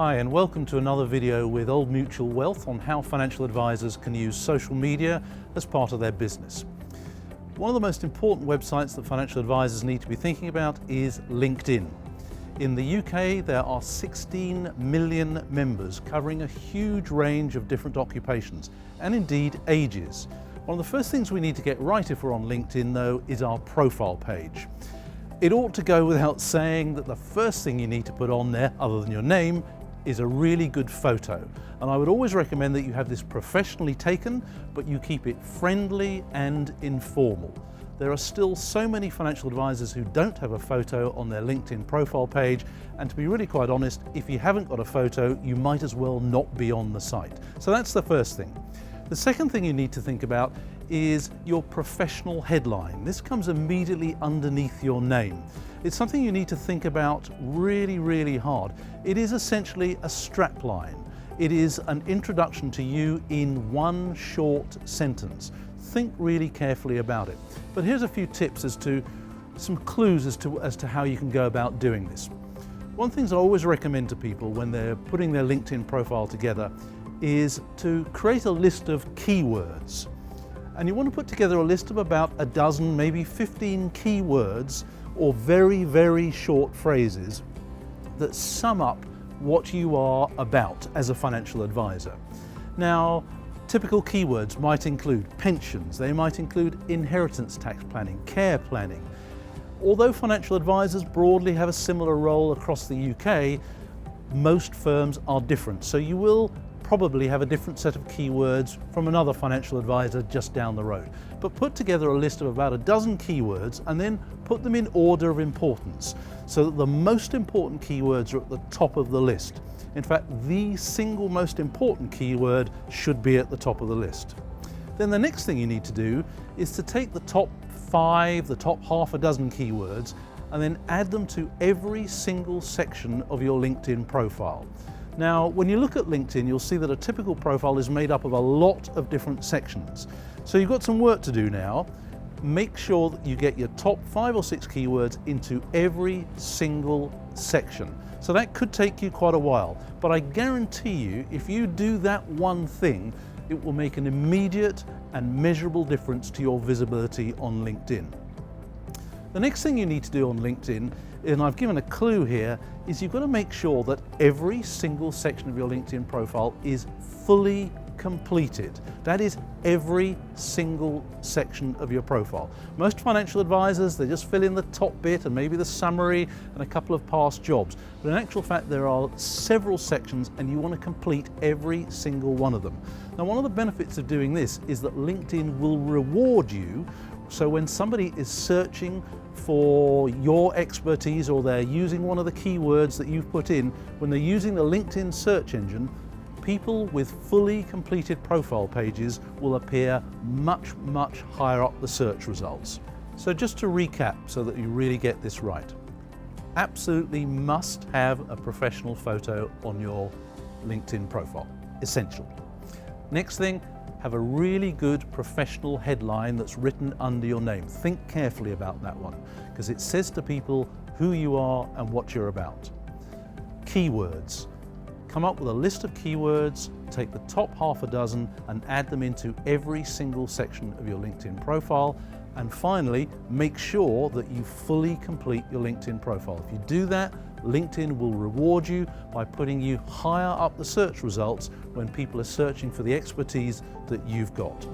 Hi and welcome to another video with Old Mutual Wealth on how financial advisors can use social media as part of their business. One of the most important websites that financial advisors need to be thinking about is LinkedIn. In the UK, there are 16 million members covering a huge range of different occupations and indeed ages. One of the first things we need to get right if we're on LinkedIn though is our profile page. It ought to go without saying that the first thing you need to put on there, other than your name, is a really good photo. And I would always recommend that you have this professionally taken, but you keep it friendly and informal. There are still so many financial advisors who don't have a photo on their LinkedIn profile page, and to be really quite honest, if you haven't got a photo, you might as well not be on the site. So that's the first thing. The second thing you need to think about is your professional headline. This comes immediately underneath your name. It's something you need to think about really hard. It is essentially a strapline. It is an introduction to you in one short sentence. Think really carefully about it. But here's a few tips as to some clues as to how you can go about doing this. One of the things I always recommend to people when they're putting their LinkedIn profile together is to create a list of keywords. And you want to put together a list of about a dozen, maybe 15 keywords or very short phrases that sum up what you are about as a financial advisor. Now, typical keywords might include pensions, they might include inheritance tax planning, care planning. Although financial advisors broadly have a similar role across the UK, most firms are different. So you will probably have a different set of keywords from another financial advisor just down the road. But put together a list of about a dozen keywords and then put them in order of importance so that the most important keywords are at the top of the list. In fact, the single most important keyword should be at the top of the list. Then the next thing you need to do is to take the top 5, the top half a dozen keywords and then add them to every single section of your LinkedIn profile. Now, when you look at LinkedIn, you'll see that a typical profile is made up of a lot of different sections. So you've got some work to do now. Make sure that you get your top 5 or 6 keywords into every single section. So that could take you quite a while, but I guarantee you, if you do that one thing, it will make an immediate and measurable difference to your visibility on LinkedIn. The next thing you need to do on LinkedIn, and I've given a clue here, is you've got to make sure that every single section of your LinkedIn profile is fully completed. That is every single section of your profile. Most financial advisors, they just fill in the top bit and maybe the summary and a couple of past jobs. But in actual fact, there are several sections and you want to complete every single one of them. Now, one of the benefits of doing this is that LinkedIn will reward you. So when somebody is searching for your expertise or they're using one of the keywords that you've put in, when they're using the LinkedIn search engine, people with fully completed profile pages will appear much higher up the search results. So just to recap so that you really get this right, absolutely must have a professional photo on your LinkedIn profile, essential. Next thing, have a really good professional headline that's written under your name. Think carefully about that one, because it says to people who you are and what you're about. Keywords. Come up with a list of keywords, take the top half a dozen and add them into every single section of your LinkedIn profile. And finally, make sure that you fully complete your LinkedIn profile. If you do that, LinkedIn will reward you by putting you higher up the search results when people are searching for the expertise that you've got.